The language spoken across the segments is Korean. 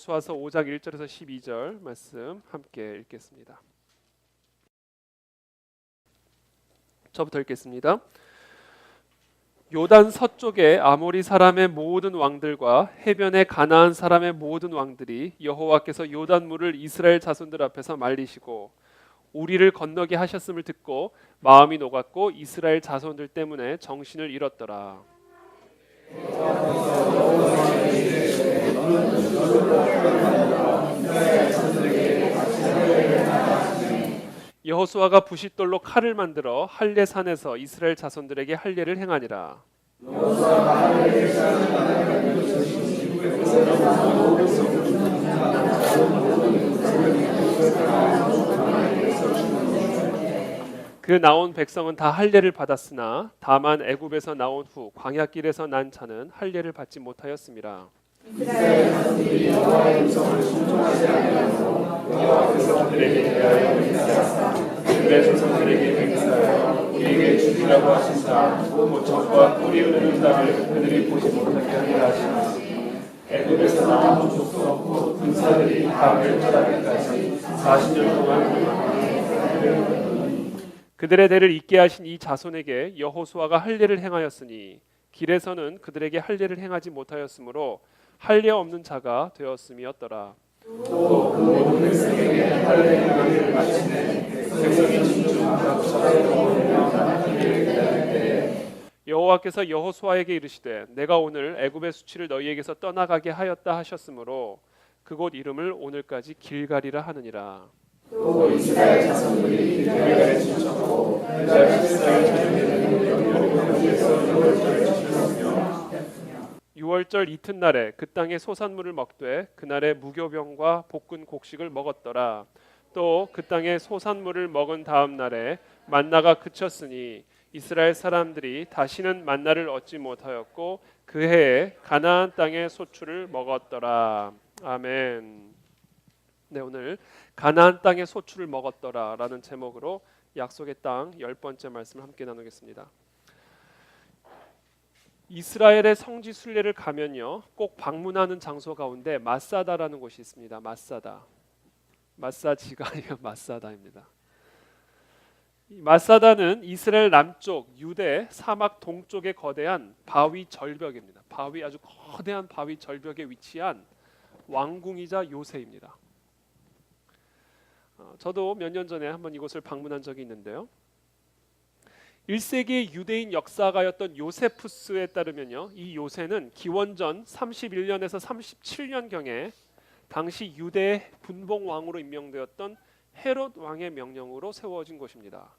여호수아서 5장 1절에서 12절 말씀 함께 읽겠습니다. 저부터 읽겠습니다. 요단 서쪽의 아모리 사람의 모든 왕들과 해변의 가나안 사람의 모든 왕들이 여호와께서 요단물을 이스라엘 자손들 앞에서 말리시고 우리를 건너게 하셨음을 듣고 마음이 녹았고 이스라엘 자손들 때문에 정신을 잃었더라. 여호수아가 부싯돌로 칼을 만들어 할례 산에서 이스라엘 자손들에게 할례를 행하니라. 그 나온 백성은 다 할례를 받았으나 다만 애굽에서 나온 후 광야길에서 난 자는 할례를 받지 못하였음이라. 이스라엘 자손들이 여호와의 음성을 순종하지 아니하고 여호와께서 그들에게 대하여 맹세하사 그들의 조상들에게 맹세하여 우리에게 주시라고 하신다 모척과 꿀이 흐르는 땅을 그들이 보지 못하게 하리라 하시니 애굽에서 나온 족속 곧 군사들이 다 멸절하기까지 40년 동안 그들의 대를 잇게 하신 이 자손에게 여호수아가 할례를 행하였으니 길에서는 그들에게 할례를 행하지 못하였으므로 할례 없는 자가 되었음이었더라. 또 그 모든 백성에게 할례 행하기를 마치되 백성이 집중하고 찾아오며 하나님을 기다릴 때에 여호와께서 여호수아에게 이르시되 내가 오늘 애굽의 수치를 너희에게서 떠나가게 하였다 하셨으므로 그곳 이름을 오늘까지 길갈이라 하느니라. 또 이스라엘 자손들이 길갈에 지쳤고 그날 14일 저녁에는 여호와께서 6월절을 지켰으며 6월절 이튿날에 그 땅의 소산물을 먹되 그날에 무교병과 볶은 곡식을 먹었더라. 또 그 땅의 소산물을 먹은 다음 날에 만나가 그쳤으니 이스라엘 사람들이 다시는 만나를 얻지 못하였고 그 해에 가나안 땅의 소출을 먹었더라. 아멘. 네, 오늘 가나안 땅의 소출을 먹었더라라는 제목으로 약속의 땅 10번째 말씀을 함께 나누겠습니다. 이스라엘의 성지 순례를 가면요 꼭 방문하는 장소 가운데 마사다라는 곳이 있습니다. 마사다, 마사지가 아니라 마사다입니다. 이 마사다는 이스라엘 남쪽 유대 사막 동쪽의 거대한 바위 절벽입니다. 바위 아주 거대한 바위 절벽에 위치한 왕궁이자 요새입니다. 저도 몇 년 전에 한번 이곳을 방문한 적이 있는데요. 1세기의 유대인 역사가였던 요세푸스에 따르면요, 이 요새는 기원전 31년에서 37년경에 당시 유대의 분봉 왕으로 임명되었던 헤롯 왕의 명령으로 세워진 곳입니다.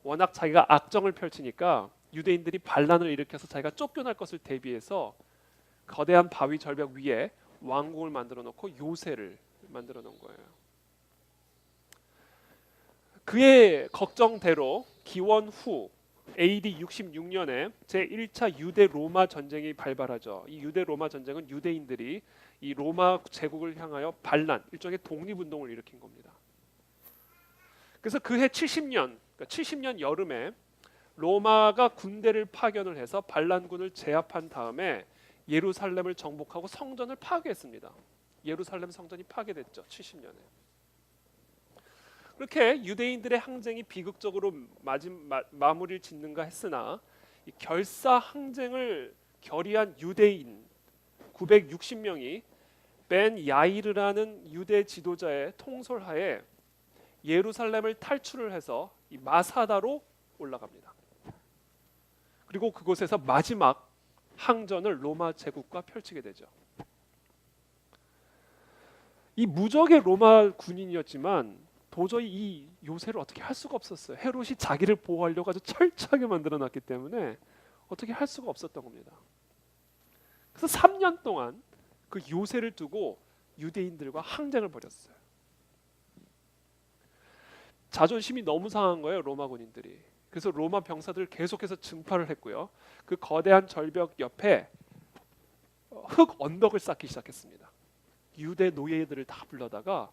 워낙 자기가 악정을 펼치니까 유대인들이 반란을 일으켜서 자기가 쫓겨날 것을 대비해서 거대한 바위 절벽 위에 왕궁을 만들어 놓고 요새를 만들어 놓은 거예요. 그의 걱정대로 기원 후 AD 66년에 제1차 유대 로마 전쟁이 발발하죠. 이 유대 로마 전쟁은 유대인들이 이 로마 제국을 향하여 반란, 일종의 독립운동을 일으킨 겁니다. 그래서 그해 70년, 그러니까 70년 여름에 로마가 군대를 파견을 해서 반란군을 제압한 다음에 예루살렘을 정복하고 성전을 파괴했습니다. 예루살렘 성전이 파괴됐죠. 70년에. 그렇게 유대인들의 항쟁이 비극적으로 마무리를 짓는가 했으나 이 결사 항쟁을 결의한 유대인 960명이 벤 야이르라는 유대 지도자의 통솔하에 예루살렘을 탈출을 해서 이 마사다로 올라갑니다. 그리고 그곳에서 마지막 항전을 로마 제국과 펼치게 되죠. 이 무적의 로마 군인이었지만 도저히 이 요새를 어떻게 할 수가 없었어요. 헤롯이 자기를 보호하려고 아주 철저하게 만들어놨기 때문에 어떻게 할 수가 없었던 겁니다. 그래서 3년 동안 그 요새를 두고 유대인들과 항쟁을 벌였어요. 자존심이 너무 상한 거예요, 로마 군인들이. 그래서 로마 병사들을 계속해서 증파를 했고요. 그 거대한 절벽 옆에 흙 언덕을 쌓기 시작했습니다. 유대 노예들을 다 불러다가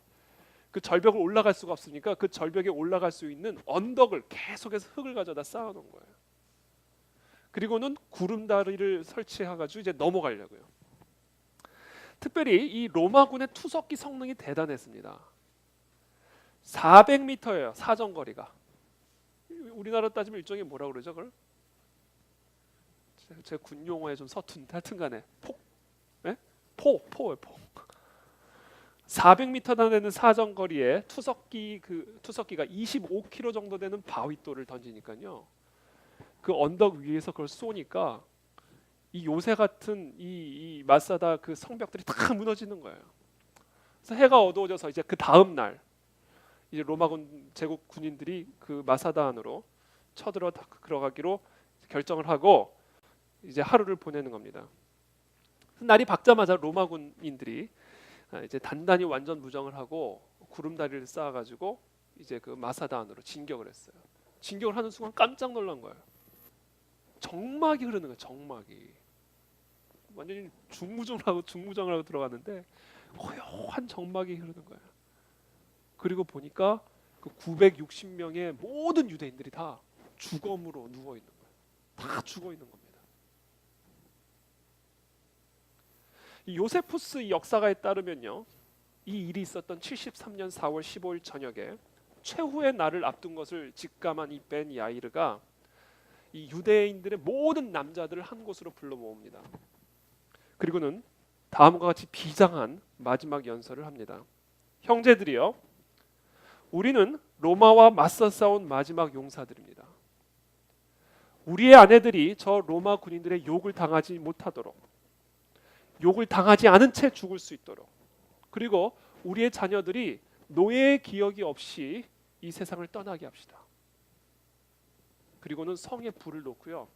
그 절벽을 올라갈 수가 없으니까 그 절벽에 올라갈 수 있는 언덕을 계속해서 흙을 가져다 쌓아놓은 거예요. 그리고는 구름다리를 설치해가지고 이제 넘어가려고요. 특별히 이 로마군의 투석기 성능이 대단했습니다. 400m예요. 사정거리가. 우리나라 따지면 일종의 뭐라 그러죠? 그걸? 제 군 용어에 좀 서툰데 하여튼간에 네? 포예요. 400m나 되는 사정거리에 투석기가 25km 정도 되는 바위돌을 던지니까요. 그 언덕 위에서 그걸 쏘니까 이 요새 같은 이 마사다 그 성벽들이 다 무너지는 거예요. 그래서 해가 어두워져서 이제 그 다음 날 이제 로마군 제국 군인들이 그 마사다 안으로 들어가기로 결정을 하고 이제 하루를 보내는 겁니다. 날이 밝자마자 로마군인들이 이제 단단히 완전 무장을 하고 구름다리를 쌓아가지고 이제 그 마사다 안으로 진격을 했어요. 진격을 하는 순간 깜짝 놀란 거예요. 정막이 흐르는 거예요. 정막이 완전히 중무장을 하고 들어갔는데 허여한 정막이 흐르는 거예요. 그리고 보니까 그 960명의 모든 유대인들이 다 주검으로 누워 있는 거예요. 다 죽어 있는 겁니다. 이 요세푸스 역사가에 따르면요, 이 일이 있었던 73년 4월 15일 저녁에 최후의 날을 앞둔 것을 직감한 이 벤 야이르가 이 유대인들의 모든 남자들을 한 곳으로 불러 모읍니다. 그리고는 다음과 같이 비장한 마지막 연설을 합니다. 형제들이여, 우리는 로마와 맞서 싸운 마지막 용사들입니다. 우리의 아내들이 저 로마 군인들의 욕을 당하지 못하도록, 욕을 당하지 않은 채 죽을 수 있도록, 그리고 우리의 자녀들이 노예의 기억이 없이 이 세상을 떠나게 합시다. 그리고는 성에 불을 놓고요,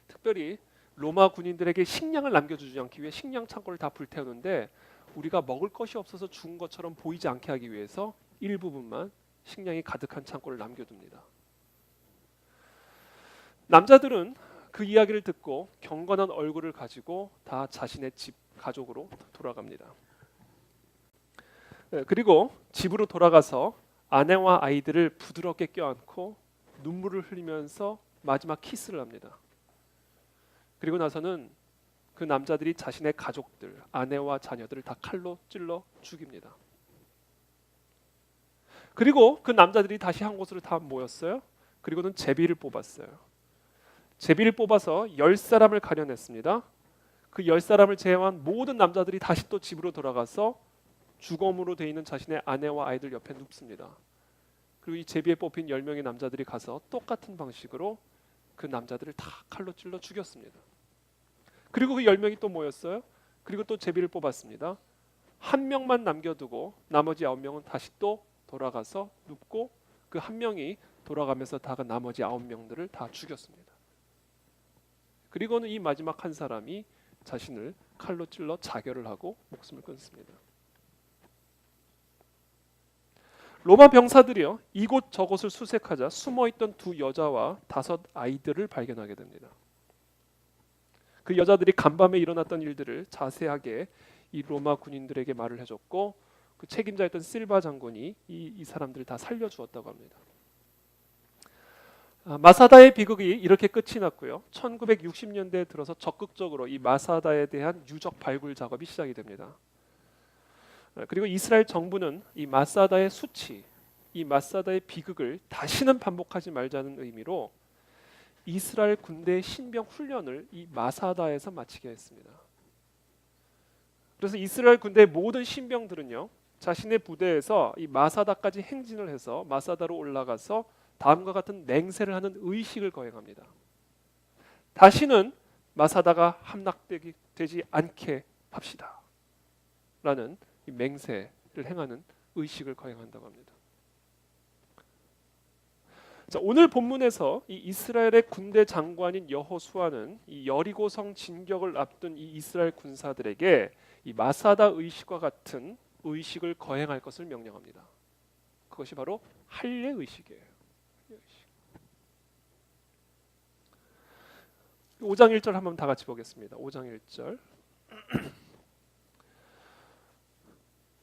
특별히 로마 군인들에게 식량을 남겨주지 않기 위해 식량 창고를 다 불태우는데 우리가 먹을 것이 없어서 죽은 것처럼 보이지 않게 하기 위해서 일부분만 식량이 가득한 창고를 남겨둡니다. 남자들은 그 이야기를 듣고 경건한 얼굴을 가지고 다 자신의 집 가족으로 돌아갑니다. 그리고 집으로 돌아가서 아내와 아이들을 부드럽게 껴안고 눈물을 흘리면서 마지막 키스를 합니다. 그리고 나서는 그 남자들이 자신의 가족들, 아내와 자녀들을 다 칼로 찔러 죽입니다. 그리고 그 남자들이 다시 한 곳으로 다 모였어요. 그리고는 제비를 뽑았어요. 제비를 뽑아서 10사람을 가려냈습니다. 그 10사람을 제외한 모든 남자들이 다시 또 집으로 돌아가서 주검으로 되어 있는 자신의 아내와 아이들 옆에 눕습니다. 그리고 이 제비에 뽑힌 10명의 남자들이 가서 똑같은 방식으로 그 남자들을 다 칼로 찔러 죽였습니다. 그리고 그 10명이 또 모였어요. 그리고 또 제비를 뽑았습니다. 한 명만 남겨두고 나머지 9명은 다시 또 돌아가서 눕고 그 한 명이 돌아가면서 다 나머지 9명들을 다 죽였습니다. 그리고는 이 마지막 한 사람이 자신을 칼로 찔러 자결을 하고 목숨을 끊습니다. 로마 병사들이요, 이곳 저곳을 수색하자 숨어있던 2 여자와 5 아이들을 발견하게 됩니다. 그 여자들이 간밤에 일어났던 일들을 자세하게 이 로마 군인들에게 말을 해줬고 그 책임자였던 실바 장군이 이 사람들을 다 살려주었다고 합니다. 마사다의 비극이 이렇게 끝이 났고요. 1960년대에 들어서 적극적으로 이 마사다에 대한 유적 발굴 작업이 시작이 됩니다. 그리고 이스라엘 정부는 이 마사다의 수치, 이 마사다의 비극을 다시는 반복하지 말자는 의미로 이스라엘 군대의 신병 훈련을 이 마사다에서 마치게 했습니다. 그래서 이스라엘 군대의 모든 신병들은요, 자신의 부대에서 이 마사다까지 행진을 해서 마사다로 올라가서 다음과 같은 맹세를 하는 의식을 거행합니다. 다시는 마사다가 함락되지 않게 합시다 라는 이 맹세를 행하는 의식을 거행한다고 합니다. 자, 오늘 본문에서 이 이스라엘의 군대 장관인 여호수아는 이 여리고성 진격을 앞둔 이 이스라엘 군사들에게 이 마사다 의식과 같은 의식을 거행할 것을 명령합니다. 그것이 바로 할례 의식이에요. 5장 1절 한번 다 같이 보겠습니다. 5장 1절.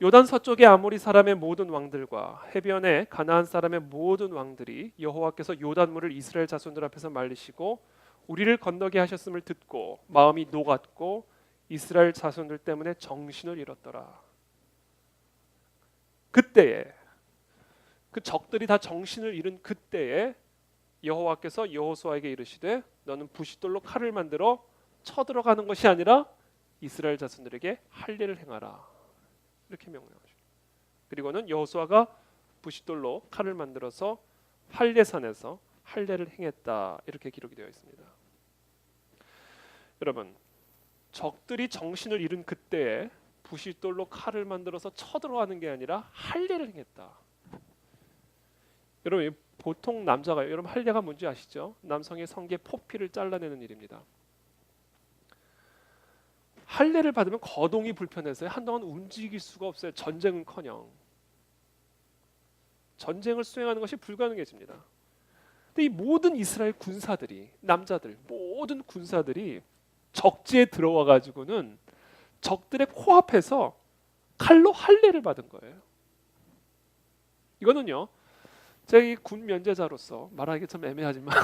요단 서쪽의 아모리 사람의 모든 왕들과 해변의 가나안 사람의 모든 왕들이 여호와께서 요단물을 이스라엘 자손들 앞에서 말리시고 우리를 건너게 하셨음을 듣고 마음이 녹았고 이스라엘 자손들 때문에 정신을 잃었더라. 그때에 그 적들이 다 정신을 잃은 그때에 여호와께서 여호수아에게 이르시되 너는 부싯돌로 칼을 만들어 쳐들어가는 것이 아니라 이스라엘 자손들에게 할례를 행하라. 이렇게 명령하십니다. 그리고는 여호수아가 부싯돌로 칼을 만들어서 할례산에서 할례를 행했다. 이렇게 기록이 되어 있습니다. 여러분, 적들이 정신을 잃은 그때에 부싯돌로 칼을 만들어서 쳐들어가는 게 아니라 할례를 행했다. 여러분, 보통 남자가 여러분 할례가 뭔지 아시죠? 남성의 성기의 포피를 잘라내는 일입니다. 할례를 받으면 거동이 불편해서 한동안 움직일 수가 없어요. 전쟁은커녕 전쟁을 수행하는 것이 불가능해집니다. 근데 이 모든 이스라엘 군사들이 남자들 모든 군사들이 적지에 들어와 가지고는 적들의 코앞에서 칼로 할례를 받은 거예요. 이거는요, 제가 이 군 면제자로서 말하기 참 애매하지만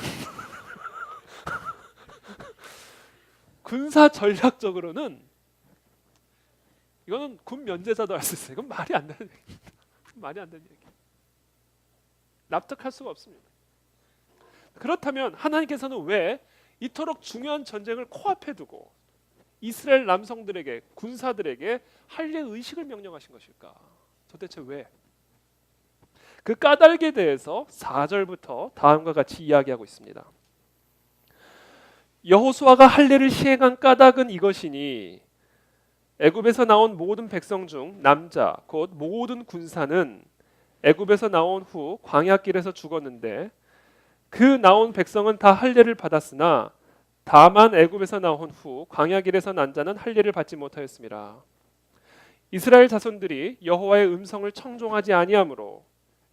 군사 전략적으로는 이거는 군 면제자도 할 수 있어요. 이건 말이 안 되는 얘기입니다. 말이 안 되는 얘기. 납득할 수가 없습니다. 그렇다면 하나님께서는 왜 이토록 중요한 전쟁을 코앞에 두고 이스라엘 남성들에게 군사들에게 할례 의식을 명령하신 것일까? 도대체 왜? 그 까닭에 대해서 4절부터 다음과 같이 이야기하고 있습니다. 여호수아가 할례를 시행한 까닭은 이것이니 애굽에서 나온 모든 백성 중 남자 곧 모든 군사는 애굽에서 나온 후 광야길에서 죽었는데 그 나온 백성은 다 할례를 받았으나 다만 애굽에서 나온 후 광야길에서 난 자는 할례를 받지 못하였습니다. 이스라엘 자손들이 여호와의 음성을 청종하지 아니하므로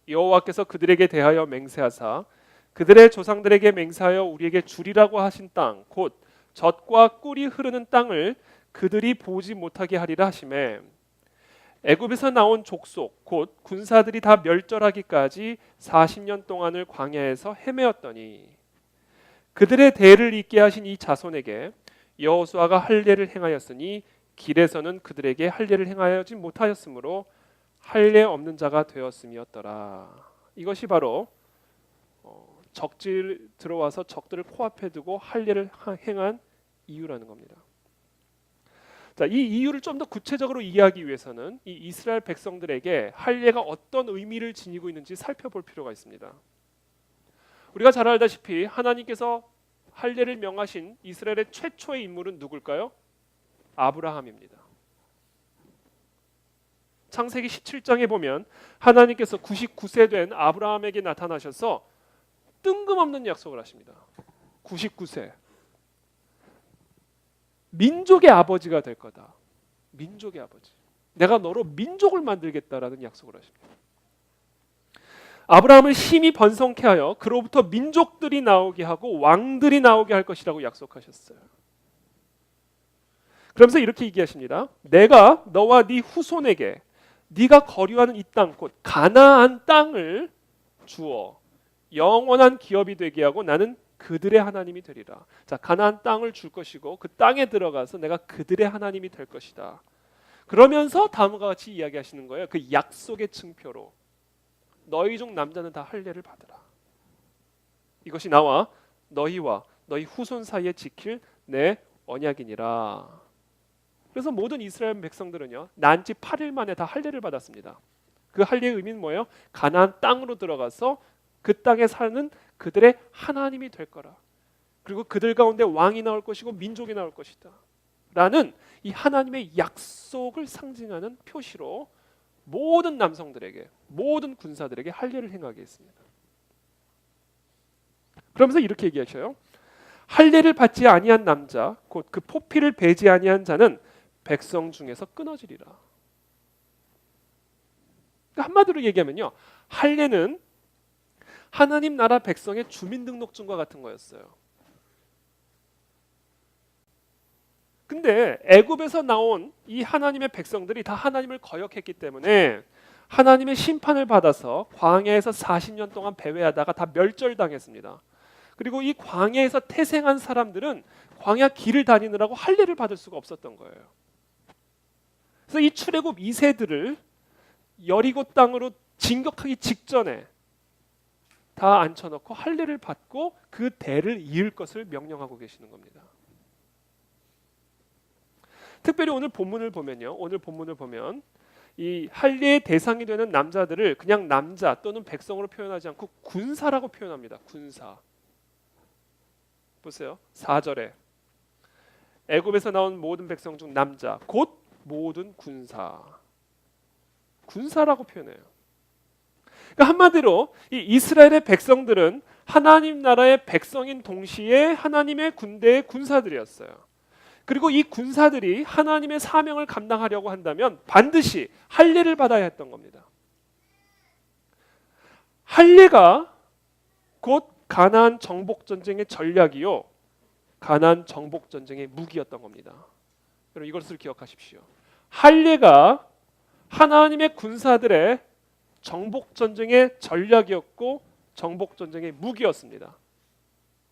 여호와께서 그들에게 대하여 맹세하사 그들의 조상들에게 맹세하여 우리에게 주리라고 하신 땅 곧 젖과 꿀이 흐르는 땅을 그들이 보지 못하게 하리라 하시매 애굽에서 나온 족속 곧 군사들이 다 멸절하기까지 40년 동안을 광야에서 헤매었더니 그들의 대를 잇게 하신 이 자손에게 여호수아가 할례를 행하였으니 길에서는 그들에게 할례를 행하지 못하였으므로 할례 없는 자가 되었음이었더라. 이것이 바로 적질 들어와서 적들을 코앞에 두고 할례를 행한 이유라는 겁니다. 자, 이 이유를 좀 더 구체적으로 이해하기 위해서는 이 이스라엘 백성들에게 할례가 어떤 의미를 지니고 있는지 살펴볼 필요가 있습니다. 우리가 잘 알다시피 하나님께서 할례를 명하신 이스라엘의 최초의 인물은 누굴까요? 아브라함입니다. 창세기 17장에 보면 하나님께서 99세 된 아브라함에게 나타나셔서 뜬금없는 약속을 하십니다. 99세. 민족의 아버지가 될 거다. 민족의 아버지. 내가 너로 민족을 만들겠다라는 약속을 하십니다. 아브라함을 심히 번성케 하여 그로부터 민족들이 나오게 하고 왕들이 나오게 할 것이라고 약속하셨어요. 그러면서 이렇게 얘기하십니다. 내가 너와 네 후손에게 네가 거류하는 이 땅 곧 가나안 땅을 주어 영원한 기업이 되게 하고 나는 그들의 하나님이 되리라. 자, 가나안 땅을 줄 것이고 그 땅에 들어가서 내가 그들의 하나님이 될 것이다. 그러면서 다음과 같이 이야기하시는 거예요. 그 약속의 증표로 너희 중 남자는 다 할례를 받으라. 이것이 나와 너희와 너희 후손 사이에 지킬 내 언약이니라. 그래서 모든 이스라엘 백성들은요, 난지 8일 만에 다 할례를 받았습니다. 그 할례의 의미는 뭐예요? 가나안 땅으로 들어가서 그 땅에 사는 그들의 하나님이 될 거라. 그리고 그들 가운데 왕이 나올 것이고 민족이 나올 것이다. 라는 이 하나님의 약속을 상징하는 표시로 모든 남성들에게, 모든 군사들에게 할례를 행하게 했습니다. 그러면서 이렇게 얘기하셔요. 할례를 받지 아니한 남자, 곧 그 포피를 베지 아니한 자는 백성 중에서 끊어지리라. 그러니까 한마디로 얘기하면요, 할례는 하나님 나라 백성의 주민등록증과 같은 거였어요. 근데 애굽에서 나온 이 하나님의 백성들이 다 하나님을 거역했기 때문에 하나님의 심판을 받아서 광야에서 40년 동안 배회하다가 다 멸절당했습니다. 그리고 이 광야에서 태생한 사람들은 광야 길을 다니느라고 할례를 받을 수가 없었던 거예요. 그래서 이 출애굽 2세들을 여리고 땅으로 진격하기 직전에 다 앉혀놓고 할례를 받고 그 대를 이을 것을 명령하고 계시는 겁니다. 특별히 오늘 본문을 보면 이 할례의 대상이 되는 남자들을 그냥 남자 또는 백성으로 표현하지 않고 군사라고 표현합니다. 군사. 보세요. 4절에 애굽에서 나온 모든 백성 중 남자 곧 모든 군사. 군사라고 표현해요. 그러니까 한마디로 이 이스라엘의 백성들은 하나님 나라의 백성인 동시에 하나님의 군대의 군사들이었어요. 그리고 이 군사들이 하나님의 사명을 감당하려고 한다면 반드시 할례를 받아야 했던 겁니다. 할례가 곧 가나안 정복 전쟁의 전략이요, 가나안 정복 전쟁의 무기였던 겁니다. 여러분 이것을 기억하십시오. 할례가 하나님의 군사들의 정복 전쟁의 전략이었고 정복 전쟁의 무기였습니다.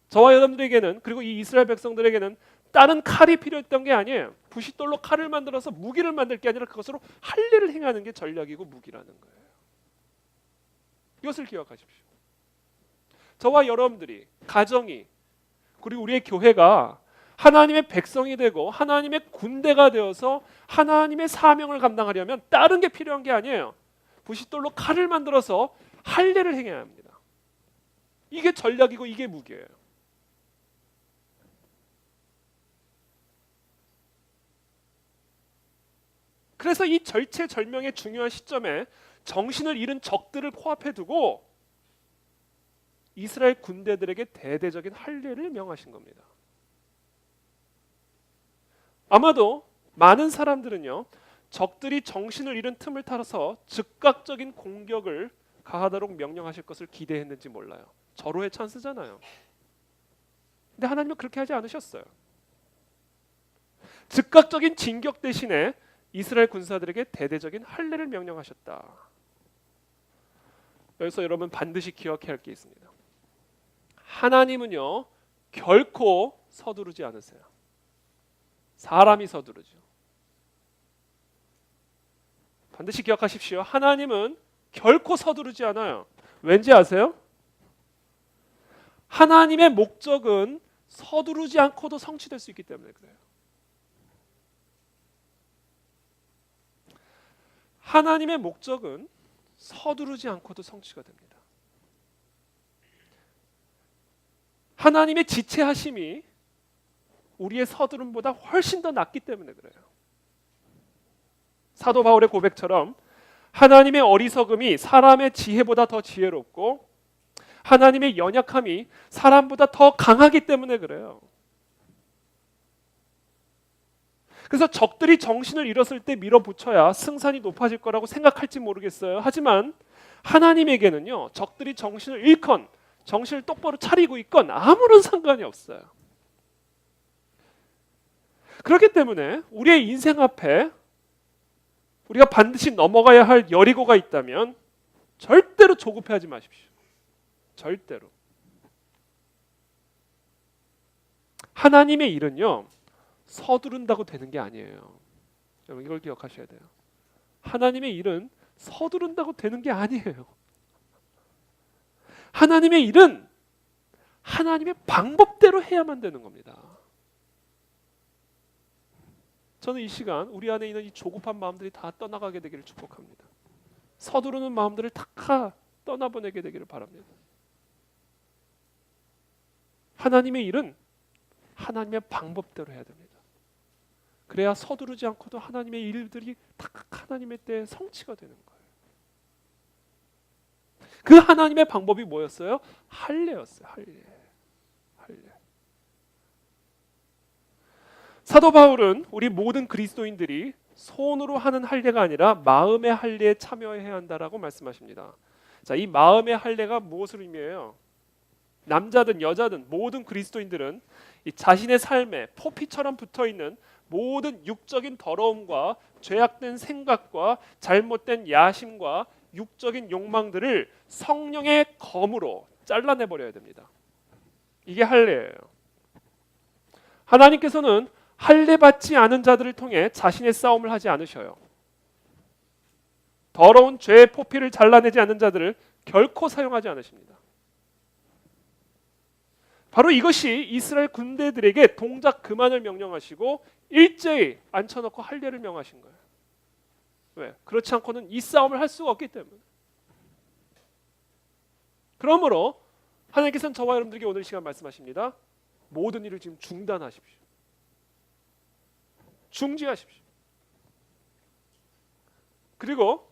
저와 여러분들에게는, 그리고 이 이스라엘 백성들에게는 다른 칼이 필요했던 게 아니에요. 부싯돌로 칼을 만들어서 무기를 만들 게 아니라 그것으로 할례를 행하는 게 전략이고 무기라는 거예요. 이것을 기억하십시오. 저와 여러분들이, 가정이, 그리고 우리의 교회가 하나님의 백성이 되고 하나님의 군대가 되어서 하나님의 사명을 감당하려면 다른 게 필요한 게 아니에요. 부싯돌로 칼을 만들어서 할례를 행해야 합니다. 이게 전략이고 이게 무기예요. 그래서 이 절체절명의 중요한 시점에 정신을 잃은 적들을 코앞에 두고 이스라엘 군대들에게 대대적인 할례를 명하신 겁니다. 아마도 많은 사람들은요, 적들이 정신을 잃은 틈을 타서 즉각적인 공격을 가하도록 명령하실 것을 기대했는지 몰라요. 절호의 찬스잖아요. 근데 하나님은 그렇게 하지 않으셨어요. 즉각적인 진격 대신에 이스라엘 군사들에게 대대적인 할례를 명령하셨다. 여기서 여러분 반드시 기억해야 할 게 있습니다. 하나님은요 결코 서두르지 않으세요. 사람이 서두르죠. 반드시 기억하십시오. 하나님은 결코 서두르지 않아요. 왠지 아세요? 하나님의 목적은 서두르지 않고도 성취될 수 있기 때문에 그래요. 하나님의 목적은 서두르지 않고도 성취가 됩니다. 하나님의 지체하심이 우리의 서두름보다 훨씬 더 낫기 때문에 그래요. 사도 바울의 고백처럼 하나님의 어리석음이 사람의 지혜보다 더 지혜롭고 하나님의 연약함이 사람보다 더 강하기 때문에 그래요. 그래서 적들이 정신을 잃었을 때 밀어붙여야 승산이 높아질 거라고 생각할지 모르겠어요. 하지만 하나님에게는요, 적들이 정신을 잃건 정신을 똑바로 차리고 있건 아무런 상관이 없어요. 그렇기 때문에 우리의 인생 앞에 우리가 반드시 넘어가야 할 여리고가 있다면 절대로 조급해하지 마십시오. 절대로. 하나님의 일은요, 서두른다고 되는 게 아니에요. 여러분 이걸 기억하셔야 돼요. 하나님의 일은 서두른다고 되는 게 아니에요. 하나님의 일은 하나님의 방법대로 해야만 되는 겁니다. 저는 이 시간 우리 안에 있는 이 조급한 마음들이 다 떠나가게 되기를 축복합니다. 서두르는 마음들을 다 떠나보내게 되기를 바랍니다. 하나님의 일은 하나님의 방법대로 해야 됩니다. 그래야 서두르지 않고도 하나님의 일들이 다 하나님의 때에 성취가 되는 거예요. 그 하나님의 방법이 뭐였어요? 할례였어요. 할례. 사도 바울은 우리 모든 그리스도인들이 손으로 하는 할례가 아니라 마음의 할례에 참여해야 한다라고 말씀하십니다. 자, 이 마음의 할례가 무엇을 의미해요? 남자든 여자든 모든 그리스도인들은 이 자신의 삶에 포피처럼 붙어있는 모든 육적인 더러움과 죄악된 생각과 잘못된 야심과 육적인 욕망들을 성령의 검으로 잘라내버려야 됩니다. 이게 할례예요. 하나님께서는 할례 받지 않은 자들을 통해 자신의 싸움을 하지 않으셔요. 더러운 죄의 포피를 잘라내지 않는 자들을 결코 사용하지 않으십니다. 바로 이것이 이스라엘 군대들에게 동작 그만을 명령하시고 일제히 앉혀놓고 할례를 명하신 거예요. 왜? 그렇지 않고는 이 싸움을 할 수가 없기 때문에. 그러므로 하나님께서는 저와 여러분들에게 오늘 이 시간 말씀하십니다. 모든 일을 지금 중단하십시오. 중지하십시오. 그리고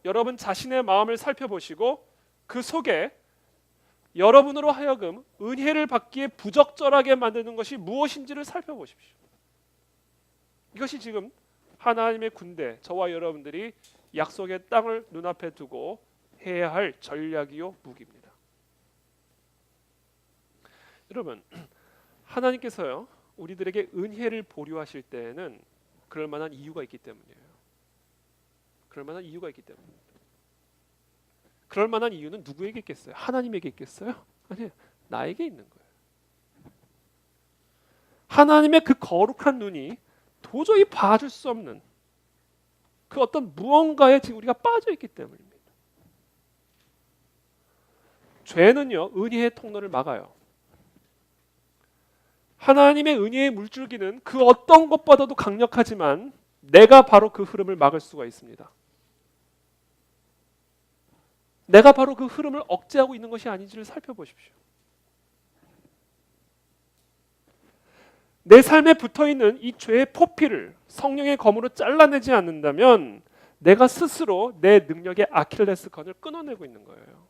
여러분 자신의 마음을 살펴보시고 그 속에 여러분으로 하여금 은혜를 받기에 부적절하게 만드는 것이 무엇인지를 살펴보십시오. 이것이 지금 하나님의 군대, 저와 여러분들이 약속의 땅을 눈앞에 두고 해야 할 전략이요 무기입니다. 여러분, 하나님께서요 우리들에게 은혜를 보류하실 때에는 그럴 만한 이유가 있기 때문이에요. 그럴 만한 이유가 있기 때문입니다. 그럴 만한 이유는 누구에게 있겠어요? 하나님에게 있겠어요? 아니, 나에게 있는 거예요. 하나님의 그 거룩한 눈이 도저히 봐줄 수 없는 그 어떤 무언가에 지금 우리가 빠져 있기 때문입니다. 죄는요 은혜의 통로를 막아요. 하나님의 은혜의 물줄기는 그 어떤 것보다도 강력하지만 내가 바로 그 흐름을 막을 수가 있습니다. 내가 바로 그 흐름을 억제하고 있는 것이 아닌지를 살펴보십시오. 내 삶에 붙어있는 이 죄의 포피를 성령의 검으로 잘라내지 않는다면 내가 스스로 내 능력의 아킬레스건을 끊어내고 있는 거예요.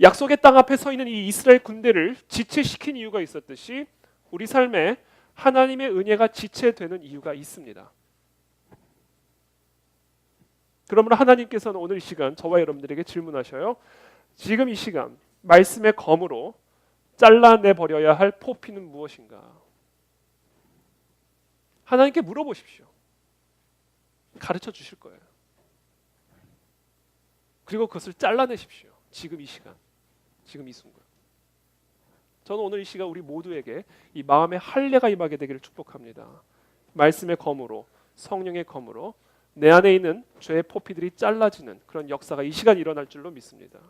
약속의 땅 앞에 서 있는 이 이스라엘 군대를 지체시킨 이유가 있었듯이 우리 삶에 하나님의 은혜가 지체되는 이유가 있습니다. 그러므로 하나님께서는 오늘 이 시간 저와 여러분들에게 질문하셔요. 지금 이 시간 말씀의 검으로 잘라내 버려야 할 포피는 무엇인가? 하나님께 물어보십시오. 가르쳐 주실 거예요. 그리고 그것을 잘라내십시오. 지금 이 시간, 지금 이 순간. 저는 오늘 이 시간 우리 모두에게 이 마음의 할례가 임하게 되기를 축복합니다. 말씀의 검으로, 성령의 검으로 내 안에 있는 죄의 포피들이 잘라지는 그런 역사가 이 시간 일어날 줄로 믿습니다.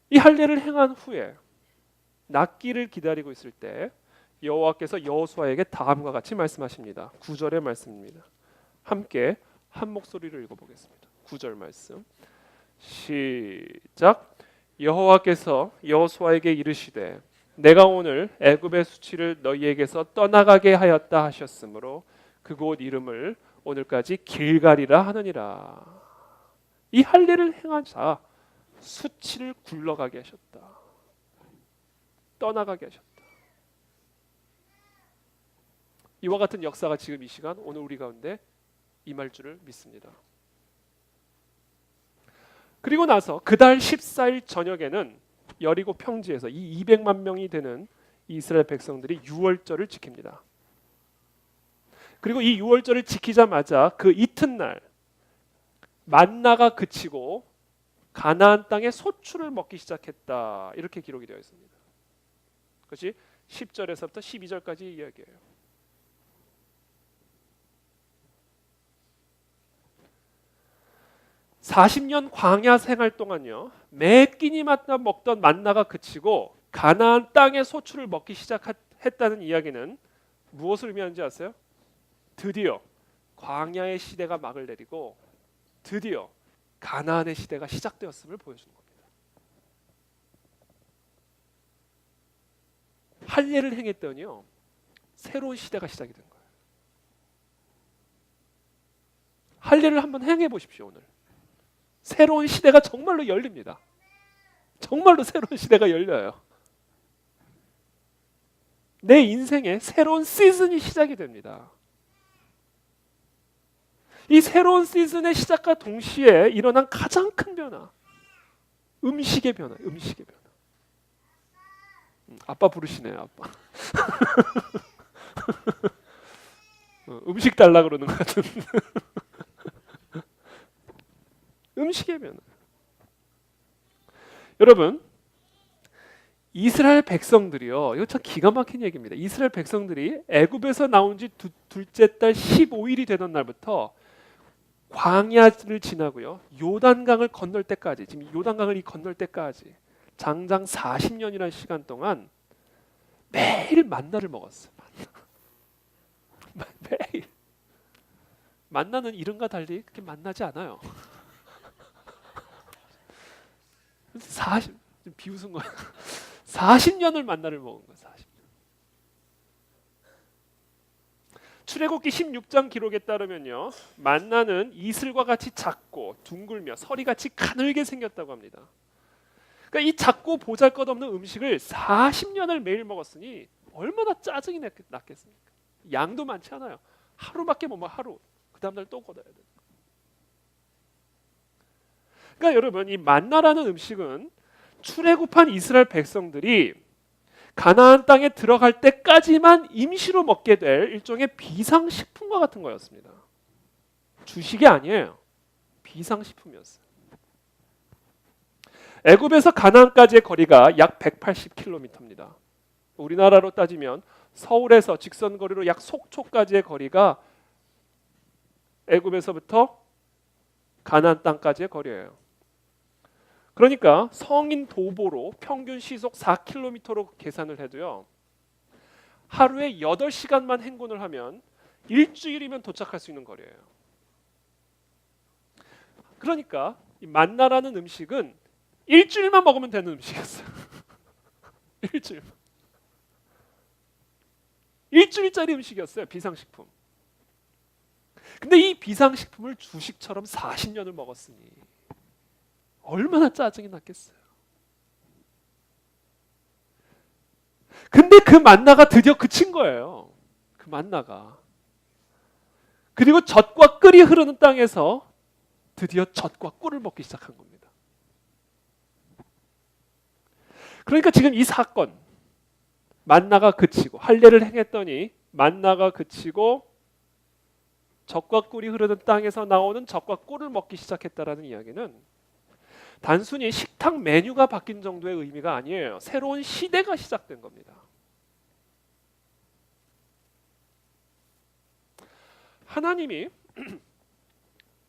이 할례를 행한 후에 낫기를 기다리고 있을 때 여호와께서 여호수아에게 다음과 같이 말씀하십니다. 9절의 말씀입니다. 함께 한 목소리로 읽어보겠습니다. 9절 말씀 시작. 여호와께서 여호수아에게 이르시되 내가 오늘 애굽의 수치를 너희에게서 떠나가게 하였다 하셨으므로 그곳 이름을 오늘까지 길갈이라 하느니라. 이 할례를 행한 자 수치를 굴러가게 하셨다. 떠나가게 하셨다. 이와 같은 역사가 지금 이 시간 오늘 우리 가운데 임할 줄을 믿습니다. 그리고 나서 그달 14일 저녁에는 여리고 평지에서 이 200만 명이 되는 이스라엘 백성들이 유월절을 지킵니다. 그리고 이 유월절을 지키자마자 그 이튿날 만나가 그치고 가나안 땅에 소출을 먹기 시작했다. 이렇게 기록이 되어 있습니다. 그것이 10절에서부터 12절까지 이야기예요. (40년) 광야 생활 동안요 매 끼니마다 먹던 만나가 그치고 가나안 땅의 소출을 먹기 시작했다는 이야기는 무엇을 의미하는지 아세요? 드디어 광야의 시대가 막을 내리고 드디어 가나안의 시대가 시작되었음을 보여주는 겁니다. 할례를 행했더니요 새로운 시대가 시작이 된 거예요. 할례를 한번 행해 보십시오. 오늘 새로운 시대가 정말로 열립니다. 정말로 새로운 시대가 열려요. 내 인생에 새로운 시즌이 시작이 됩니다. 이 새로운 시즌의 시작과 동시에 일어난 가장 큰 변화, 음식의 변화, 음식의 변화. 아빠 부르시네요, 아빠. 음식 달라 그러는 것 같은. 음식의 변화. 여러분, 이스라엘 백성들이요. 이거 참 기가 막힌 얘기입니다. 이스라엘 백성들이 애굽에서 나온 지 둘째 달 15일이 되던 날부터 광야를 지나고요. 요단강을 건널 때까지, 지금 요단강을 건널 때까지 장장 40년이라는 시간 동안 매일 만나를 먹었어요. 매일. 만나는 이름과 달리 그렇게 만나지 않아요. 비웃은 거예요. 40년을 만나를 먹은 거예요. 40년. 출애굽기 16장 기록에 따르면요. 만나는 이슬과 같이 작고 둥글며 서리같이 가늘게 생겼다고 합니다. 그러니까 이 작고 보잘것없는 음식을 40년을 매일 먹었으니 얼마나 짜증이 났겠습니까? 양도 많지 않아요. 하루밖에 못 먹어. 하루. 그 다음 날 또 걷어야 돼. 그러니까 여러분, 이 만나라는 음식은 출애굽한 이스라엘 백성들이 가나안 땅에 들어갈 때까지만 임시로 먹게 될 일종의 비상식품과 같은 거였습니다. 주식이 아니에요. 비상식품이었어요. 애굽에서 가나안까지의 거리가 약 180km입니다. 우리나라로 따지면 서울에서 직선 거리로 약 속초까지의 거리가 애굽에서부터 가나안 땅까지의 거리예요. 그러니까 성인 도보로 평균 시속 4km로 계산을 해도요. 하루에 8시간만 행군을 하면 일주일이면 도착할 수 있는 거리예요. 그러니까 이 만나라는 음식은 일주일만 먹으면 되는 음식이었어요. 일주일짜리 음식이었어요. 비상식품. 근데 이 비상식품을 주식처럼 40년을 먹었으니 얼마나 짜증이 났겠어요. 근데 그 만나가 드디어 그친 거예요. 그 만나가. 그리고 젖과 꿀이 흐르는 땅에서 드디어 젖과 꿀을 먹기 시작한 겁니다. 그러니까 지금 이 사건, 만나가 그치고 할례를 행했더니 만나가 그치고 젖과 꿀이 흐르는 땅에서 나오는 젖과 꿀을 먹기 시작했다라는 이야기는 단순히 식탁 메뉴가 바뀐 정도의 의미가 아니에요. 새로운 시대가 시작된 겁니다. 하나님이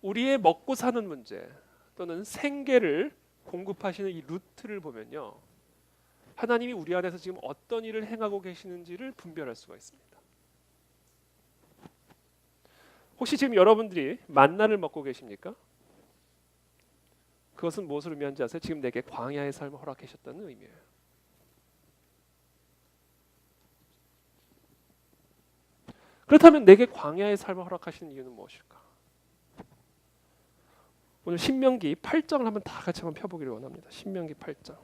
우리의 먹고 사는 문제 또는 생계를 공급하시는 이 루트를 보면요. 하나님이 우리 안에서 지금 어떤 일을 행하고 계시는지를 분별할 수가 있습니다. 혹시 지금 여러분들이 만나를 먹고 계십니까? 그것은 무엇을 의미하는지 아세요? 지금 내게 광야의 삶을 허락하셨다는 의미예요. 그렇다면 내게 광야의 삶을 허락하시는 이유는 무엇일까? 오늘 신명기 8장을 한번 다 같이 한번 펴보기를 원합니다. 신명기 8장.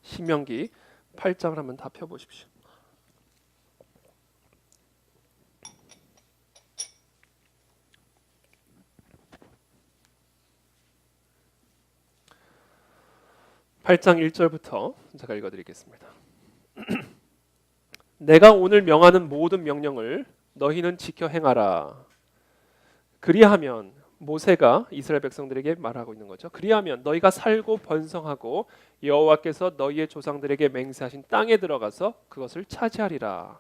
신명기 8장을 한번 다 펴보십시오. (8장) 1절부터 제가 읽어드리겠습니다. 내가 오늘 명하는 모든 명령을 너희는 지켜 행하라. 그리하면 모세가 이스라엘 백성들에게 말하고 있는 거죠. 그리하면 너희가 살고 번성하고 여호와께서 너희의 조상들에게 맹세하신 땅에 들어가서 그것을 차지하리라.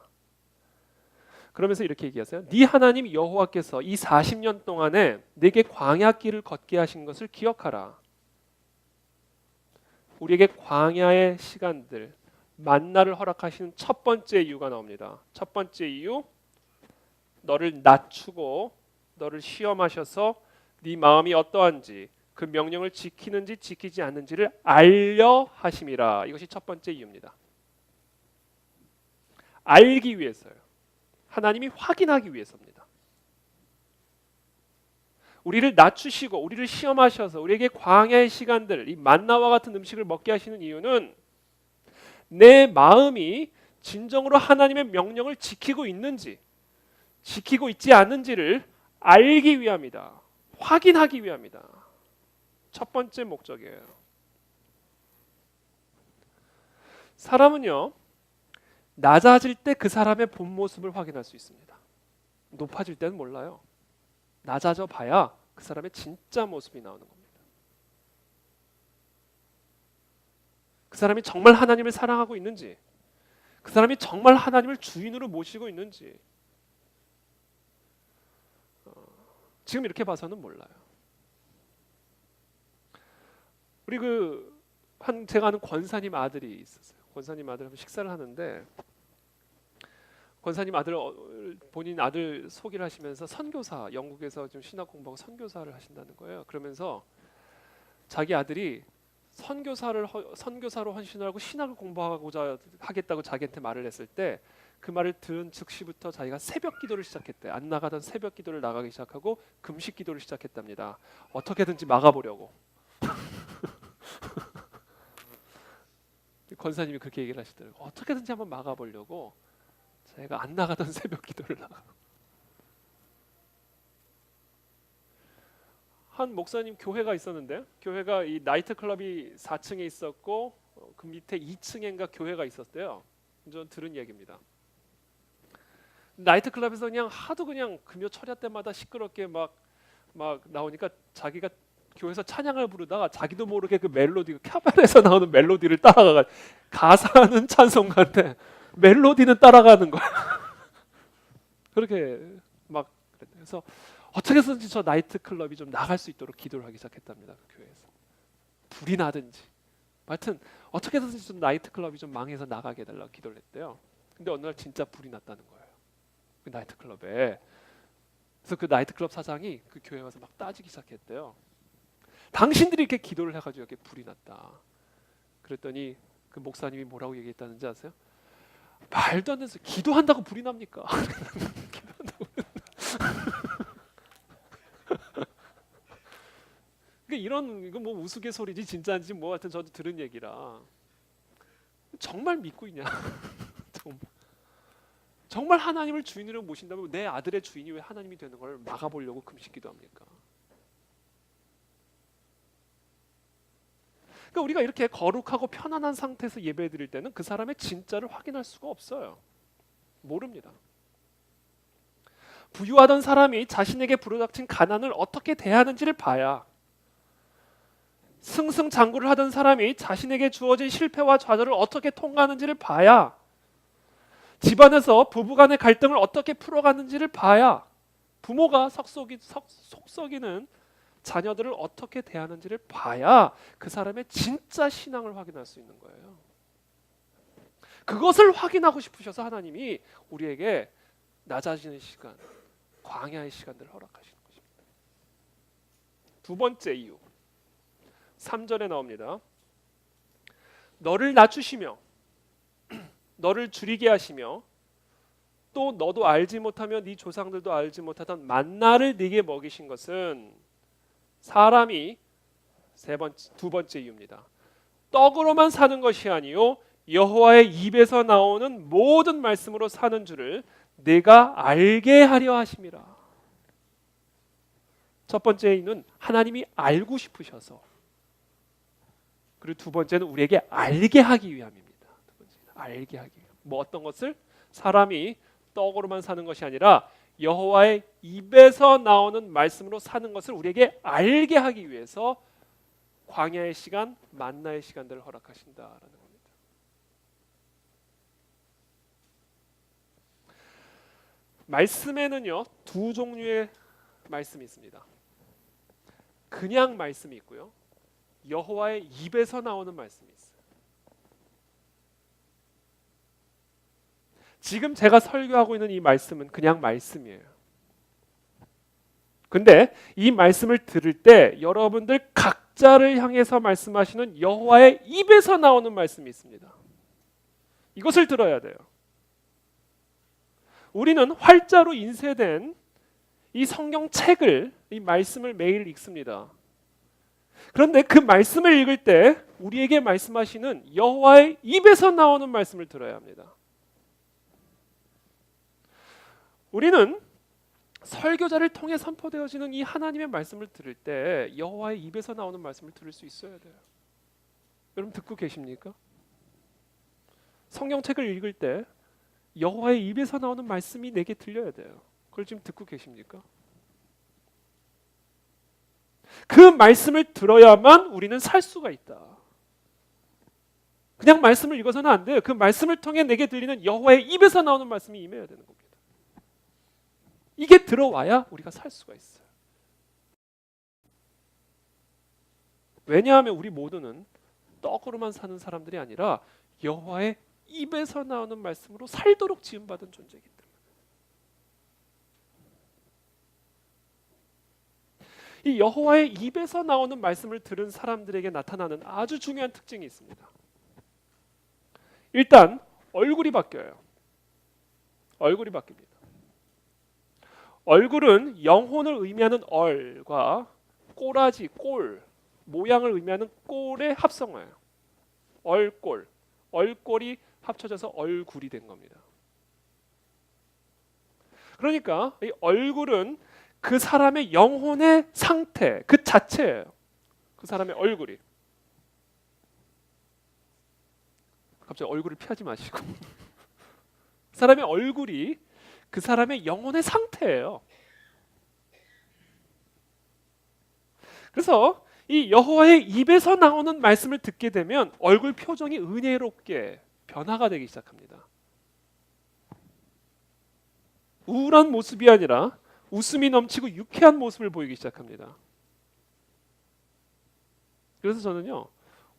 그러면서 이렇게 얘기하세요. 네 하나님 여호와께서 이 40년 동안에 네게 광야길을 걷게 하신 것을 기억하라. 우리에게 광야의 시간들, 만나를 허락하시는 첫 번째 이유가 나옵니다. 첫 번째 이유, 너를 낮추고 너를 시험하셔서 네 마음이 어떠한지, 그 명령을 지키는지 지키지 않는지를 알려 하심이라. 이것이 첫 번째 이유입니다. 알기 위해서요. 하나님이 확인하기 위해서입니다. 우리를 낮추시고 우리를 시험하셔서 우리에게 광야의 시간들, 이 만나와 같은 음식을 먹게 하시는 이유는 내 마음이 진정으로 하나님의 명령을 지키고 있는지 지키고 있지 않는지를 알기 위함이다. 확인하기 위함이다. 첫 번째 목적이에요. 사람은요, 낮아질 때 그 사람의 본 모습을 확인할 수 있습니다. 높아질 때는 몰라요. 낮아져 봐야 그 사람의 진짜 모습이 나오는 겁니다. 그 사람이 정말 하나님을 사랑하고 있는지, 그 사람이 정말 하나님을 주인으로 모시고 있는지 지금 이렇게 봐서는 몰라요. 우리 제가 아는 권사님 아들이 있었어요. 권사님 아들하고 식사를 하는데 권사님 아들 본인 아들 소개를 하시면서 선교사, 영국에서 좀 신학 공부하고 선교사를 하신다는 거예요. 그러면서 자기 아들이 선교사로 헌신을 하고 신학을 공부하고자 하겠다고 자기한테 말을 했을 때 그 말을 들은 즉시부터 자기가 새벽 기도를 시작했대. 안 나가던 새벽 기도를 나가기 시작하고 금식 기도를 시작했답니다. 어떻게든지 막아보려고. 권사님이 그렇게 얘기를 하시더라고요. 어떻게든지 한번 막아보려고 자기가 안 나가던 새벽 기도를 나가고. 한 목사님 교회가 있었는데 교회가 이 나이트 클럽이 4층에 있었고 그 밑에 2층인가 교회가 있었대요. 전 들은 얘기입니다. 나이트 클럽에서 그냥 하도 그냥 금요 철야 때마다 시끄럽게 막 나오니까 자기가 교회에서 찬양을 부르다가 자기도 모르게 그 멜로디, 카바레에서 나오는 멜로디를 따라가 가사는 찬송가인데 멜로디는 따라가는 거야. 그렇게 막 그래서 어떻게 해서든지 저 나이트 클럽이 좀 나갈 수 있도록 기도를 하기 시작했답니다. 그 교회에서 불이 나든지, 하여튼 어떻게 해서든지 좀 나이트 클럽이 좀 망해서 나가게 해달라고 기도를 했대요. 근데 어느 날 진짜 불이 났다는 거예요. 그 나이트 클럽에. 그래서 그 나이트 클럽 사장이 그 교회에 와서 막 따지기 시작했대요. 당신들이 이렇게 기도를 해가지고 이렇게 불이 났다. 그랬더니 그 목사님이 뭐라고 얘기했다는지 아세요? 말도 안 돼서 기도한다고 불이 납니까? 기도한다고. 그러니까 이건 뭐 우스갯소리지 진짜인지 뭐 하여튼 저도 들은 얘기라 정말 믿고 있냐? 정말 하나님을 주인으로 모신다면 내 아들의 주인이 왜 하나님이 되는 걸 막아보려고 금식기도 합니까? 그러니까 우리가 이렇게 거룩하고 편안한 상태에서 예배드릴 때는 그 사람의 진짜를 확인할 수가 없어요. 모릅니다. 부유하던 사람이 자신에게 불어닥친 가난을 어떻게 대하는지를 봐야, 승승장구를 하던 사람이 자신에게 주어진 실패와 좌절을 어떻게 통과하는지를 봐야, 집안에서 부부간의 갈등을 어떻게 풀어가는지를 봐야, 부모가 속 썩이는 자녀들을 어떻게 대하는지를 봐야 그 사람의 진짜 신앙을 확인할 수 있는 거예요. 그것을 확인하고 싶으셔서 하나님이 우리에게 낮아지는 시간, 광야의 시간들을 허락하시는 것입니다. 두 번째 이유, 3절에 나옵니다. 너를 낮추시며 너를 줄이게 하시며 또 너도 알지 못하며 네 조상들도 알지 못하던 만나를 네게 먹이신 것은 사람이 두 번째 이유입니다. 떡으로만 사는 것이 아니요 여호와의 입에서 나오는 모든 말씀으로 사는 줄을 내가 알게 하려 하심이라. 첫 번째 이유는 하나님이 알고 싶으셔서, 그리고 두 번째는 우리에게 알게 하기 위함입니다. 두 번째는 알게 하기 위함. 뭐 어떤 것을? 사람이 떡으로만 사는 것이 아니라 여호와의 입에서 나오는 말씀으로 사는 것을 우리에게 알게 하기 위해서 광야의 시간, 만나의 시간들을 허락하신다라는 겁니다. 말씀에는요 두 종류의 말씀이 있습니다. 그냥 말씀이 있고요, 여호와의 입에서 나오는 말씀이 있어요. 지금 제가 설교하고 있는 이 말씀은 그냥 말씀이에요. 근데 이 말씀을 들을 때 여러분들 각자를 향해서 말씀하시는 여호와의 입에서 나오는 말씀이 있습니다. 이것을 들어야 돼요. 우리는 활자로 인쇄된 이 성경책을, 이 말씀을 매일 읽습니다. 그런데 그 말씀을 읽을 때 우리에게 말씀하시는 여호와의 입에서 나오는 말씀을 들어야 합니다. 우리는 설교자를 통해 선포되어지는 이 하나님의 말씀을 들을 때 여호와의 입에서 나오는 말씀을 들을 수 있어야 돼요. 여러분 듣고 계십니까? 성경책을 읽을 때 여호와의 입에서 나오는 말씀이 내게 들려야 돼요. 그걸 지금 듣고 계십니까? 그 말씀을 들어야만 우리는 살 수가 있다. 그냥 말씀을 읽어서는 안 돼요. 그 말씀을 통해 내게 들리는 여호와의 입에서 나오는 말씀이 임해야 되는 겁니다. 이게 들어와야 우리가 살 수가 있어요. 왜냐하면 우리 모두는 떡으로만 사는 사람들이 아니라 여호와의 입에서 나오는 말씀으로 살도록 지음받은 존재이기 때문에. 이 여호와의 입에서 나오는 말씀을 들은 사람들에게 나타나는 아주 중요한 특징이 있습니다. 일단 얼굴이 바뀌어요. 얼굴이 바뀝니다. 얼굴은 영혼을 의미하는 얼과 꼬라지, 꼴, 모양을 의미하는 꼴의 합성어예요. 얼꼴, 얼꼴이 합쳐져서 얼굴이 된 겁니다. 그러니까 이 얼굴은 그 사람의 영혼의 상태 그 자체예요. 그 사람의 얼굴이. 갑자기 얼굴을 피하지 마시고 사람의 얼굴이 그 사람의 영혼의 상태예요. 그래서 이 여호와의 입에서 나오는 말씀을 듣게 되면 얼굴 표정이 은혜롭게 변화가 되기 시작합니다. 우울한 모습이 아니라 웃음이 넘치고 유쾌한 모습을 보이기 시작합니다. 그래서 저는요,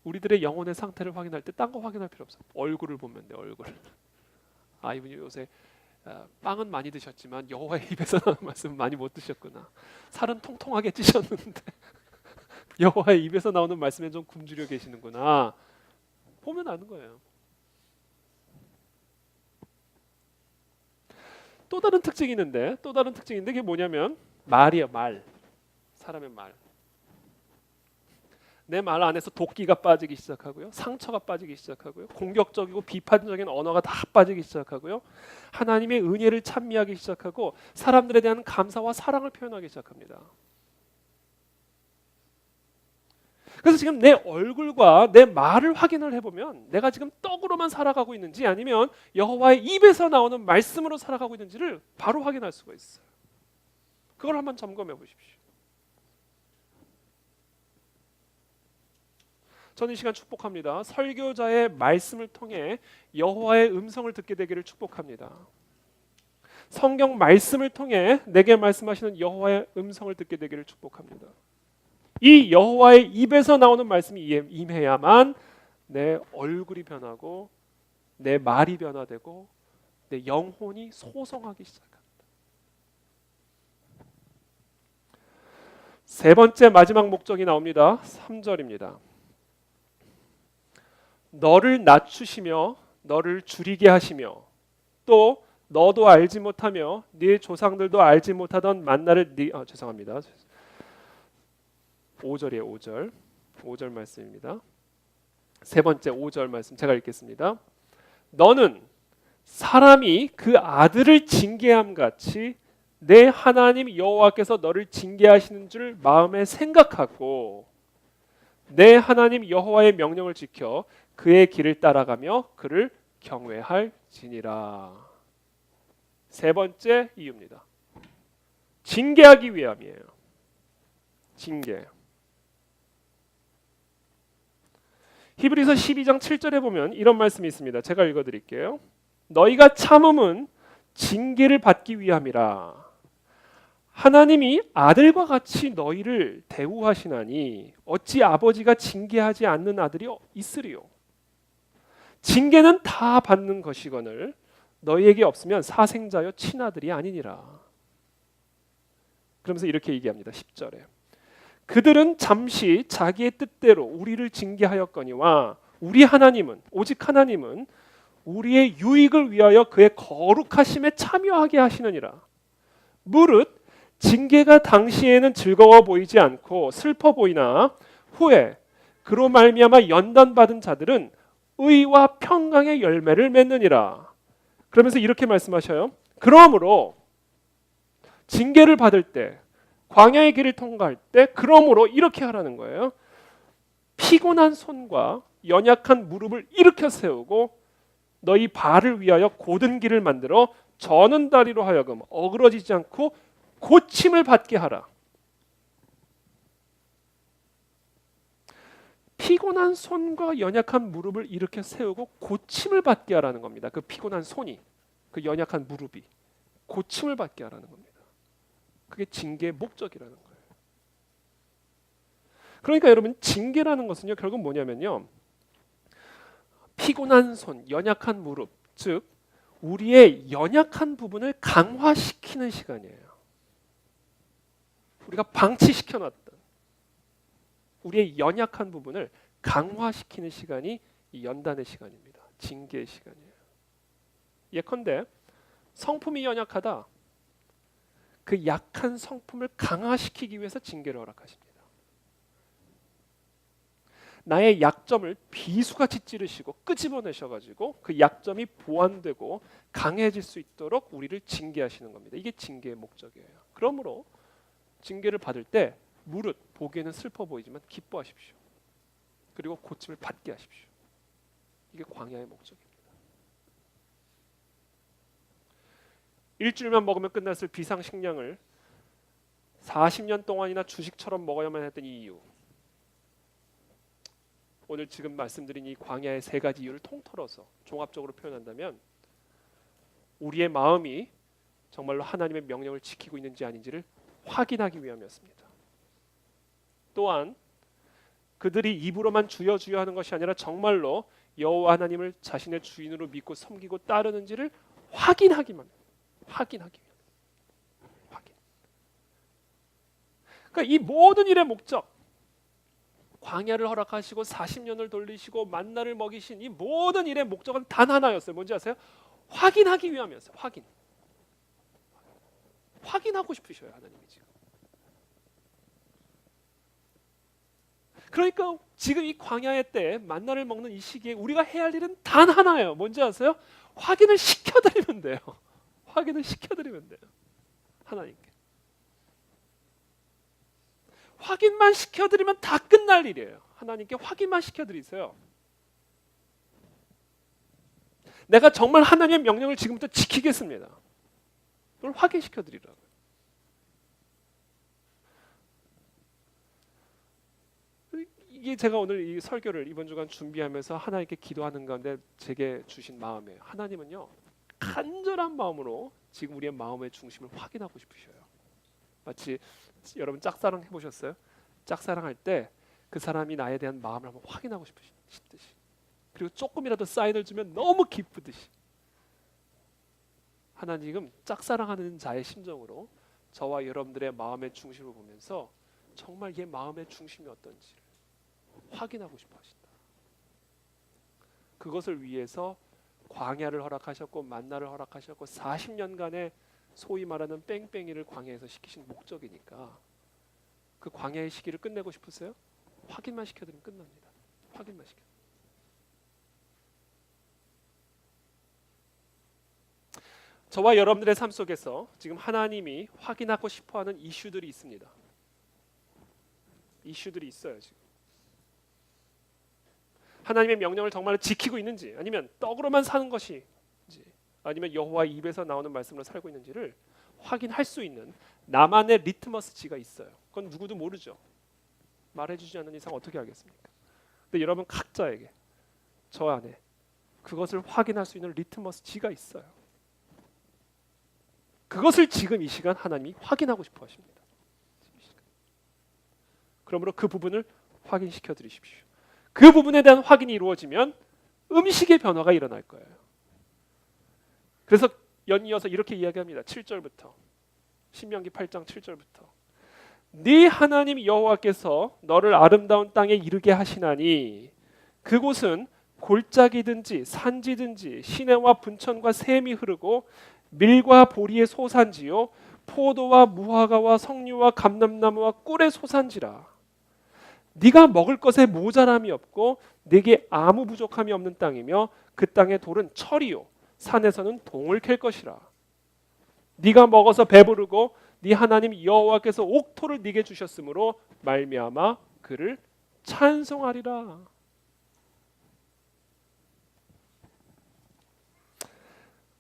우리들의 영혼의 상태를 확인할 때 딴 거 확인할 필요 없어요. 얼굴을 보면 돼, 얼굴. 아, 이분이 요새 빵은 많이 드셨지만 여호와의 입에서 나오는 말씀은 많이 못 드셨구나. 살은 통통하게 찌셨는데 여호와의 입에서 나오는 말씀에 좀 굶주려 계시는구나. 보면 아는 거예요. 또 다른 특징이 있는데, 그게 뭐냐면 말이에요. 말. 사람의 말. 내 말 안에서 도끼가 빠지기 시작하고요. 상처가 빠지기 시작하고요. 공격적이고 비판적인 언어가 다 빠지기 시작하고요. 하나님의 은혜를 찬미하기 시작하고 사람들에 대한 감사와 사랑을 표현하기 시작합니다. 그래서 지금 내 얼굴과 내 말을 확인을 해보면 내가 지금 떡으로만 살아가고 있는지 아니면 여호와의 입에서 나오는 말씀으로 살아가고 있는지를 바로 확인할 수가 있어요. 그걸 한번 점검해 보십시오. 저는 이 시간 축복합니다. 설교자의 말씀을 통해 여호와의 음성을 듣게 되기를 축복합니다. 성경 말씀을 통해 내게 말씀하시는 여호와의 음성을 듣게 되기를 축복합니다. 이 여호와의 입에서 나오는 말씀이 임해야만 내 얼굴이 변하고 내 말이 변화되고 내 영혼이 소성하기 시작합니다. 세 번째 마지막 목적이 나옵니다. 3절입니다. 너를 낮추시며 너를 줄이게 하시며 또 너도 알지 못하며 네 조상들도 알지 못하던 만나를 죄송합니다. 5절이에요. 5절 말씀입니다. 세 번째 5절 말씀 제가 읽겠습니다. 너는 사람이 그 아들을 징계함 같이 내 하나님 여호와께서 너를 징계하시는 줄 마음에 생각하고 내 하나님 여호와의 명령을 지켜 그의 길을 따라가며 그를 경외할지니라. 세 번째 이유입니다. 징계하기 위함이에요. 징계. 히브리서 12장 7절에 보면 이런 말씀이 있습니다. 제가 읽어드릴게요. 너희가 참음은 징계를 받기 위함이라. 하나님이 아들과 같이 너희를 대우하시나니 어찌 아버지가 징계하지 않는 아들이 있으리요. 징계는 다 받는 것이거늘 너희에게 없으면 사생자여 친아들이 아니니라. 그러면서 이렇게 얘기합니다. 10절에 그들은 잠시 자기의 뜻대로 우리를 징계하였거니와 우리 하나님은 오직 하나님은 우리의 유익을 위하여 그의 거룩하심에 참여하게 하시느니라. 무릇 징계가 당시에는 즐거워 보이지 않고 슬퍼 보이나 후에 그로 말미암아 연단받은 자들은 의와 평강의 열매를 맺느니라. 그러면서 이렇게 말씀하셔요. 그러므로 징계를 받을 때 광야의 길을 통과할 때 그러므로 이렇게 하라는 거예요. 피곤한 손과 연약한 무릎을 일으켜 세우고 너희 발을 위하여 곧은 길을 만들어 저는 다리로 하여금 어그러지지 않고 고침을 받게 하라. 피곤한 손과 연약한 무릎을 이렇게 세우고 고침을 받게 하라는 겁니다. 그 피곤한 손이, 그 연약한 무릎이 고침을 받게 하라는 겁니다. 그게 징계의 목적이라는 거예요. 그러니까 여러분, 징계라는 것은요, 결국 뭐냐면요, 피곤한 손, 연약한 무릎, 즉 우리의 연약한 부분을 강화시키는 시간이에요. 우리가 방치시켜놨던 우리의 연약한 부분을 강화시키는 시간이 이 연단의 시간입니다. 징계의 시간이에요. 예컨대 성품이 연약하다. 그 약한 성품을 강화시키기 위해서 징계를 허락하십니다. 나의 약점을 비수같이 찌르시고 끄집어내셔가지고 그 약점이 보완되고 강해질 수 있도록 우리를 징계하시는 겁니다. 이게 징계의 목적이에요. 그러므로 징계를 받을 때 무릇 보기에는 슬퍼 보이지만 기뻐하십시오. 그리고 고침을 받게 하십시오. 이게 광야의 목적입니다. 일주일만 먹으면 끝났을 비상식량을 40년 동안이나 주식처럼 먹어야만 했던 이 이유, 오늘 지금 말씀드린 이 광야의 세 가지 이유를 통틀어서 종합적으로 표현한다면 우리의 마음이 정말로 하나님의 명령을 지키고 있는지 아닌지를 확인하기 위함이었습니다. 또한 그들이 입으로만 주여 주여 하는 것이 아니라 정말로 여호와 하나님을 자신의 주인으로 믿고 섬기고 따르는지를 확인하기 위함. 확인. 그러니까 이 모든 일의 목적, 광야를 허락하시고 40년을 돌리시고 만나를 먹이신 이 모든 일의 목적은 단 하나였어요. 뭔지 아세요? 확인하기 위함이었어요. 확인하고 싶으셔요, 하나님이 지금. 그러니까 지금 이 광야의 때 만나를 먹는 이 시기에 우리가 해야 할 일은 단 하나예요. 뭔지 아세요? 확인을 시켜드리면 돼요. 확인을 시켜드리면 돼요. 하나님께. 확인만 시켜드리면 다 끝날 일이에요. 하나님께 확인만 시켜드리세요. 내가 정말 하나님의 명령을 지금부터 지키겠습니다. 그걸 확인시켜드리라고요. 이게 제가 오늘 이 설교를 이번 주간 준비하면서 하나님께 기도하는 가운데 제게 주신 마음이에요. 하나님은요, 간절한 마음으로 지금 우리의 마음의 중심을 확인하고 싶으셔요. 마치 여러분 짝사랑 해보셨어요? 짝사랑할 때 그 사람이 나에 대한 마음을 한번 확인하고 싶듯이, 그리고 조금이라도 사인을 주면 너무 기쁘듯이, 하나님은 짝사랑하는 자의 심정으로 저와 여러분들의 마음의 중심을 보면서 정말 얘 마음의 중심이 어떤지를 확인하고 싶어 하신다. 그것을 위해서 광야를 허락하셨고 만나를 허락하셨고 40년간의 소위 말하는 뺑뺑이를 광야에서 시키신 목적이니까 그 광야의 시기를 끝내고 싶으세요? 확인만 시켜드리면 끝납니다. 확인만 시켜. 저와 여러분들의 삶 속에서 지금 하나님이 확인하고 싶어하는 이슈들이 있습니다. 이슈들이 있어요 지금. 하나님의 명령을 정말 지키고 있는지, 아니면 떡으로만 사는 것인지, 아니면 여호와 입에서 나오는 말씀으로 살고 있는지를 확인할 수 있는 나만의 리트머스지가 있어요. 그건 누구도 모르죠. 말해주지 않는 이상 어떻게 알겠습니까? 근데 여러분 각자에게, 저 안에 그것을 확인할 수 있는 리트머스지가 있어요. 그것을 지금 이 시간 하나님이 확인하고 싶어 하십니다. 그러므로 그 부분을 확인시켜 드리십시오. 그 부분에 대한 확인이 이루어지면 음식의 변화가 일어날 거예요. 그래서 연이어서 이렇게 이야기합니다. 7절부터 신명기 8장 7절부터 네 하나님 여호와께서 너를 아름다운 땅에 이르게 하시나니 그곳은 골짜기든지 산지든지 시내와 분천과 샘이 흐르고 밀과 보리의 소산지요 포도와 무화과와 석류와 감람나무와 꿀의 소산지라. 네가 먹을 것에 모자람이 없고 네게 아무 부족함이 없는 땅이며 그 땅의 돌은 철이요 산에서는 동을 캘 것이라. 네가 먹어서 배부르고 네 하나님 여호와께서 옥토를 네게 주셨으므로 말미암아 그를 찬송하리라.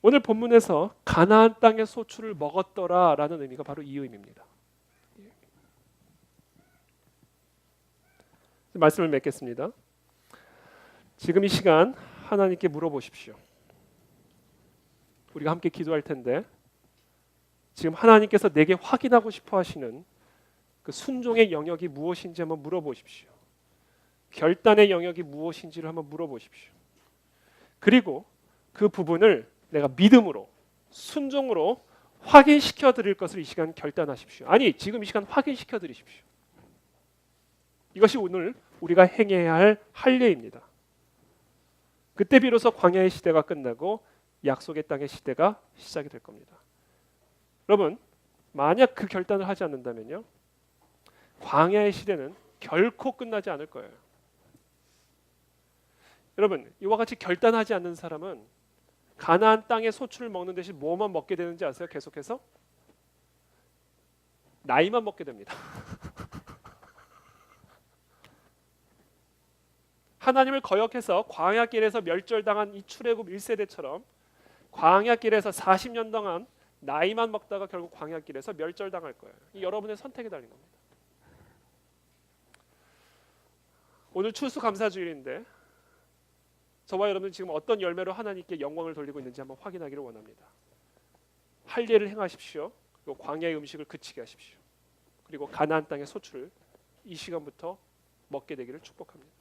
오늘 본문에서 가나안 땅의 소출을 먹었더라라는 의미가 바로 이 의미입니다. 말씀을 맺겠습니다. 지금 이 시간 하나님께 물어보십시오. 우리가 함께 기도할 텐데 지금 하나님께서 내게 확인하고 싶어 하시는 그 순종의 영역이 무엇인지 한번 물어보십시오. 결단의 영역이 무엇인지를 한번 물어보십시오. 그리고 그 부분을 내가 믿음으로 순종으로 확인시켜 드릴 것을 이 시간 결단하십시오. 아니 지금 이 시간 확인시켜 드리십시오. 이것이 오늘 우리가 행해야 할 할례입니다. 그때 비로소 광야의 시대가 끝나고 약속의 땅의 시대가 시작이 될 겁니다. 여러분 만약 그 결단을 하지 않는다면요 광야의 시대는 결코 끝나지 않을 거예요. 여러분 이와 같이 결단하지 않는 사람은 가나안 땅의 소출을 먹는 대신 뭐만 먹게 되는지 아세요? 계속해서 나이만 먹게 됩니다. 하나님을 거역해서 광야길에서 멸절당한 이 출애굽 1세대처럼 광야길에서 40년 동안 나이만 먹다가 결국 광야길에서 멸절당할 거예요. 이 여러분의 선택에 달린 겁니다. 오늘 추수감사주일인데 저와 여러분은 지금 어떤 열매로 하나님께 영광을 돌리고 있는지 한번 확인하기를 원합니다. 할례를 행하십시오. 그리고 광야의 음식을 그치게 하십시오. 그리고 가나안 땅의 소출을 이 시간부터 먹게 되기를 축복합니다.